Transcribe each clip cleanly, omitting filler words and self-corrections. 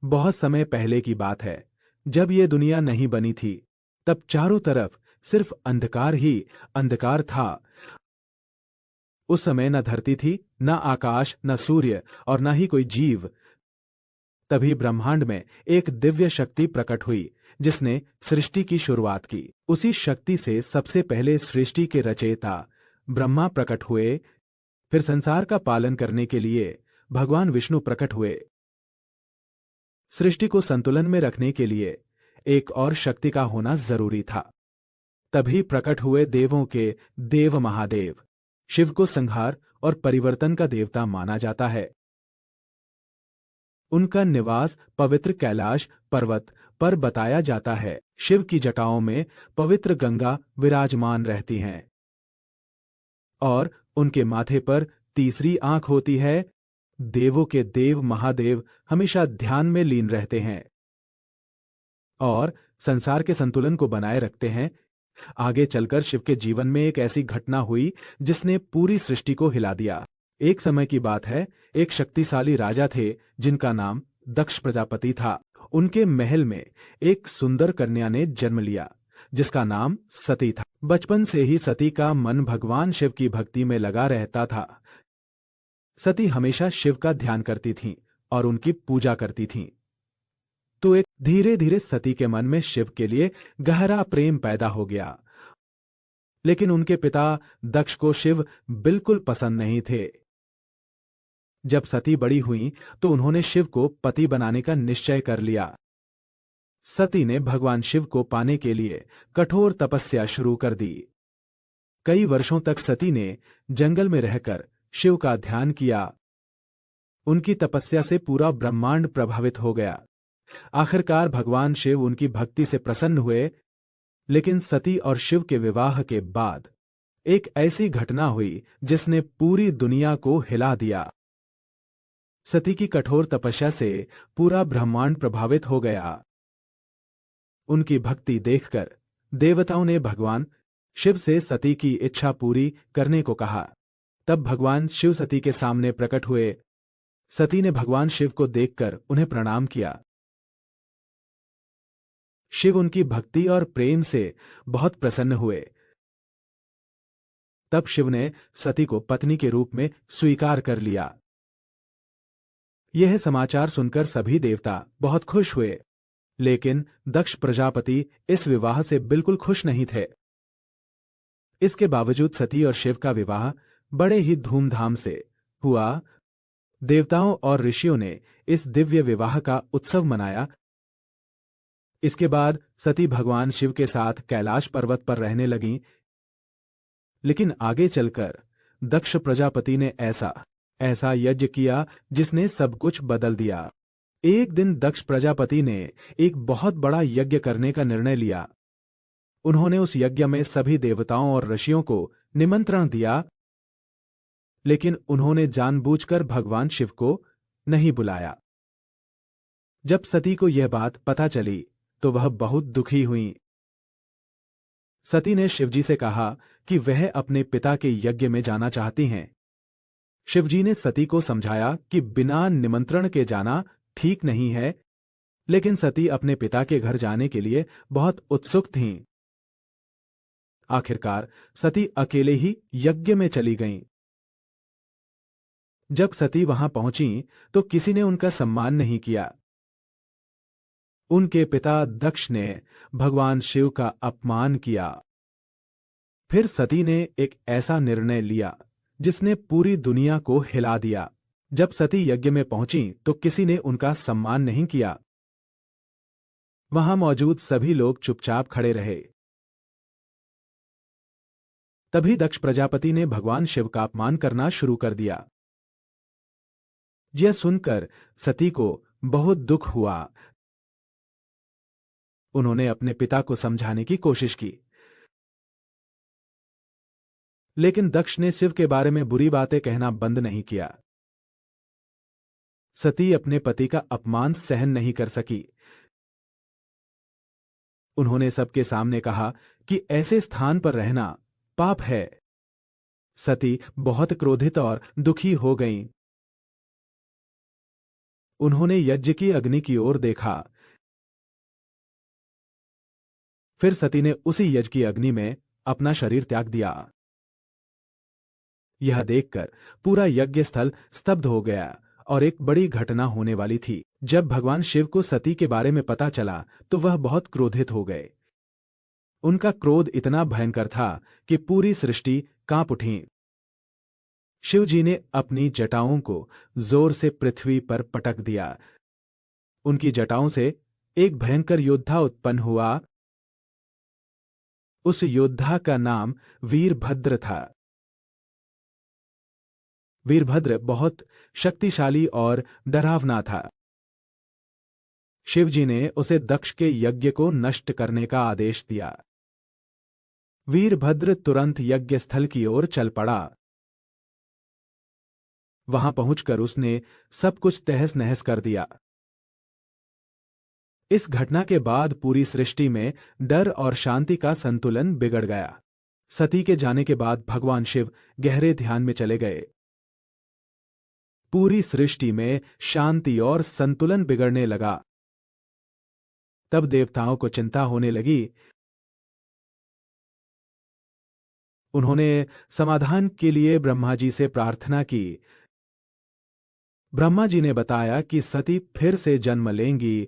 बहुत समय पहले की बात है, जब ये दुनिया नहीं बनी थी, तब चारों तरफ सिर्फ अंधकार ही अंधकार था। उस समय न धरती थी, न आकाश, न सूर्य और न ही कोई जीव। तभी ब्रह्मांड में एक दिव्य शक्ति प्रकट हुई, जिसने सृष्टि की शुरुआत की। उसी शक्ति से सबसे पहले सृष्टि के रचयिता ब्रह्मा प्रकट हुए। फिर संसार का पालन करने के लिए भगवान विष्णु प्रकट हुए। सृष्टि को संतुलन में रखने के लिए एक और शक्ति का होना जरूरी था। तभी प्रकट हुए देवों के देव महादेव। शिव को संहार और परिवर्तन का देवता माना जाता है। उनका निवास पवित्र कैलाश पर्वत पर बताया जाता है। शिव की जटाओं में पवित्र गंगा विराजमान रहती हैं और उनके माथे पर तीसरी आंख होती है। देवों के देव महादेव हमेशा ध्यान में लीन रहते हैं और संसार के संतुलन को बनाए रखते हैं। आगे चलकर शिव के जीवन में एक ऐसी घटना हुई जिसने पूरी सृष्टि को हिला दिया। एक समय की बात है, एक शक्तिशाली राजा थे जिनका नाम दक्ष प्रजापति था। उनके महल में एक सुंदर कन्या ने जन्म लिया जिसका नाम सती था। बचपन से ही सती का मन भगवान शिव की भक्ति में लगा रहता था। सती हमेशा शिव का ध्यान करती थीं और उनकी पूजा करती थीं। तो एक धीरे धीरे सती के मन में शिव के लिए गहरा प्रेम पैदा हो गया। लेकिन उनके पिता दक्ष को शिव बिल्कुल पसंद नहीं थे। जब सती बड़ी हुईं तो उन्होंने शिव को पति बनाने का निश्चय कर लिया। सती ने भगवान शिव को पाने के लिए कठोर तपस्या शुरू कर दी। कई वर्षों तक सती ने जंगल में रहकर शिव का ध्यान किया। उनकी तपस्या से पूरा ब्रह्मांड प्रभावित हो गया। आखिरकार भगवान शिव उनकी भक्ति से प्रसन्न हुए। लेकिन सती और शिव के विवाह के बाद एक ऐसी घटना हुई जिसने पूरी दुनिया को हिला दिया। सती की कठोर तपस्या से पूरा ब्रह्मांड प्रभावित हो गया। उनकी भक्ति देखकर देवताओं ने भगवान शिव से सती की इच्छा पूरी करने को कहा। तब भगवान शिव सती के सामने प्रकट हुए। सती ने भगवान शिव को देखकर उन्हें प्रणाम किया। शिव उनकी भक्ति और प्रेम से बहुत प्रसन्न हुए। तब शिव ने सती को पत्नी के रूप में स्वीकार कर लिया। यह समाचार सुनकर सभी देवता बहुत खुश हुए। लेकिन दक्ष प्रजापति इस विवाह से बिल्कुल खुश नहीं थे। इसके बावजूद सती और शिव का विवाह बड़े ही धूमधाम से हुआ। देवताओं और ऋषियों ने इस दिव्य विवाह का उत्सव मनाया। इसके बाद सती भगवान शिव के साथ कैलाश पर्वत पर रहने लगीं। लेकिन आगे चलकर दक्ष प्रजापति ने ऐसा यज्ञ किया जिसने सब कुछ बदल दिया। एक दिन दक्ष प्रजापति ने एक बहुत बड़ा यज्ञ करने का निर्णय लिया। उन्होंने उस यज्ञ में सभी देवताओं और ऋषियों को निमंत्रण दिया। लेकिन उन्होंने जानबूझकर भगवान शिव को नहीं बुलाया। जब सती को यह बात पता चली तो वह बहुत दुखी हुईं। सती ने शिवजी से कहा कि वह अपने पिता के यज्ञ में जाना चाहती हैं। शिवजी ने सती को समझाया कि बिना निमंत्रण के जाना ठीक नहीं है। लेकिन सती अपने पिता के घर जाने के लिए बहुत उत्सुक थीं। आखिरकार सती अकेले ही यज्ञ में चली गईं। जब सती वहां पहुंची तो किसी ने उनका सम्मान नहीं किया। उनके पिता दक्ष ने भगवान शिव का अपमान किया। फिर सती ने एक ऐसा निर्णय लिया जिसने पूरी दुनिया को हिला दिया। जब सती यज्ञ में पहुंची तो किसी ने उनका सम्मान नहीं किया। वहां मौजूद सभी लोग चुपचाप खड़े रहे। तभी दक्ष प्रजापति ने भगवान शिव का अपमान करना शुरू कर दिया। यह सुनकर सती को बहुत दुख हुआ। उन्होंने अपने पिता को समझाने की कोशिश की। लेकिन दक्ष ने शिव के बारे में बुरी बातें कहना बंद नहीं किया। सती अपने पति का अपमान सहन नहीं कर सकी। उन्होंने सबके सामने कहा कि ऐसे स्थान पर रहना पाप है। सती बहुत क्रोधित और दुखी हो गईं। उन्होंने यज्ञ की अग्नि की ओर देखा। फिर सती ने उसी यज्ञ की अग्नि में अपना शरीर त्याग दिया। यह देखकर पूरा यज्ञ स्थल स्तब्ध हो गया और एक बड़ी घटना होने वाली थी। जब भगवान शिव को सती के बारे में पता चला तो वह बहुत क्रोधित हो गए। उनका क्रोध इतना भयंकर था कि पूरी सृष्टि कांप उठी। शिव जी ने अपनी जटाओं को जोर से पृथ्वी पर पटक दिया। उनकी जटाओं से एक भयंकर योद्धा उत्पन्न हुआ। उस योद्धा का नाम वीरभद्र था। वीरभद्र बहुत शक्तिशाली और डरावना था। शिवजी ने उसे दक्ष के यज्ञ को नष्ट करने का आदेश दिया। वीरभद्र तुरंत यज्ञ स्थल की ओर चल पड़ा। वहां पहुंचकर उसने सब कुछ तहस नहस कर दिया। इस घटना के बाद पूरी सृष्टि में डर और शांति का संतुलन बिगड़ गया। सती के जाने के बाद भगवान शिव गहरे ध्यान में चले गए। पूरी सृष्टि में शांति और संतुलन बिगड़ने लगा। तब देवताओं को चिंता होने लगी। उन्होंने समाधान के लिए ब्रह्मा जी से प्रार्थना की। ब्रह्मा जी ने बताया कि सती फिर से जन्म लेंगी।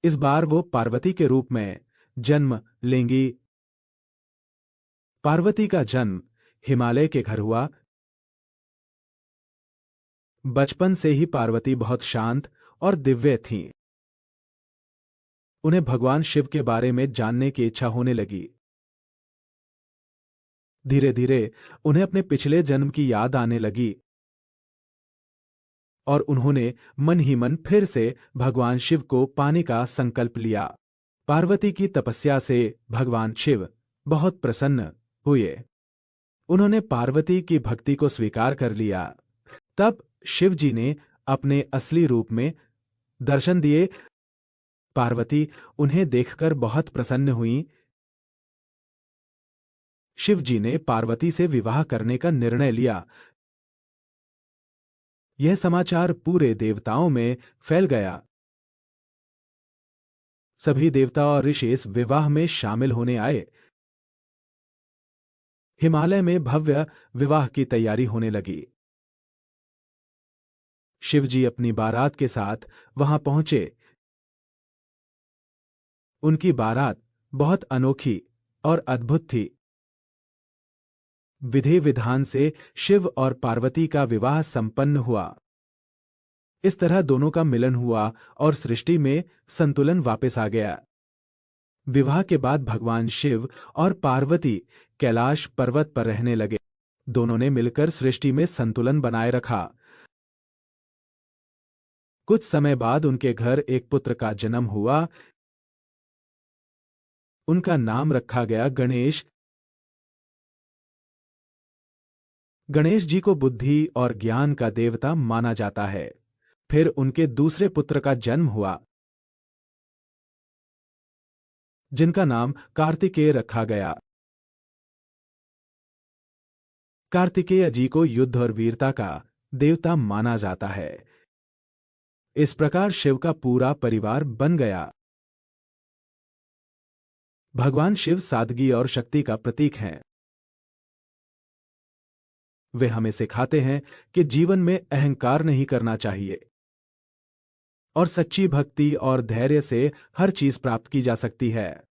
इस बार वो पार्वती के रूप में जन्म लेंगी। पार्वती का जन्म हिमालय के घर हुआ। बचपन से ही पार्वती बहुत शांत और दिव्य थीं। उन्हें भगवान शिव के बारे में जानने की इच्छा होने लगी। धीरे धीरे उन्हें अपने पिछले जन्म की याद आने लगी और उन्होंने मन ही मन फिर से भगवान शिव को पाने का संकल्प लिया। पार्वती की तपस्या से भगवान शिव बहुत प्रसन्न हुए। उन्होंने पार्वती की भक्ति को स्वीकार कर लिया। तब शिव जी ने अपने असली रूप में दर्शन दिए। पार्वती उन्हें देखकर बहुत प्रसन्न हुई। शिव जी ने पार्वती से विवाह करने का निर्णय लिया। यह समाचार पूरे देवताओं में फैल गया। सभी देवता और ऋषि इस विवाह में शामिल होने आए। हिमालय में भव्य विवाह की तैयारी होने लगी। शिवजी अपनी बारात के साथ वहां पहुंचे। उनकी बारात बहुत अनोखी और अद्भुत थी। विधि विधान से शिव और पार्वती का विवाह संपन्न हुआ। इस तरह दोनों का मिलन हुआ और सृष्टि में संतुलन वापस आ गया। विवाह के बाद भगवान शिव और पार्वती कैलाश पर्वत पर रहने लगे। दोनों ने मिलकर सृष्टि में संतुलन बनाए रखा। कुछ समय बाद उनके घर एक पुत्र का जन्म हुआ। उनका नाम रखा गया गणेश। गणेश जी को बुद्धि और ज्ञान का देवता माना जाता है। फिर उनके दूसरे पुत्र का जन्म हुआ, जिनका नाम कार्तिकेय रखा गया। कार्तिकेय जी को युद्ध और वीरता का देवता माना जाता है। इस प्रकार शिव का पूरा परिवार बन गया। भगवान शिव सादगी और शक्ति का प्रतीक हैं। वे हमें सिखाते हैं कि जीवन में अहंकार नहीं करना चाहिए और सच्ची भक्ति और धैर्य से हर चीज प्राप्त की जा सकती है।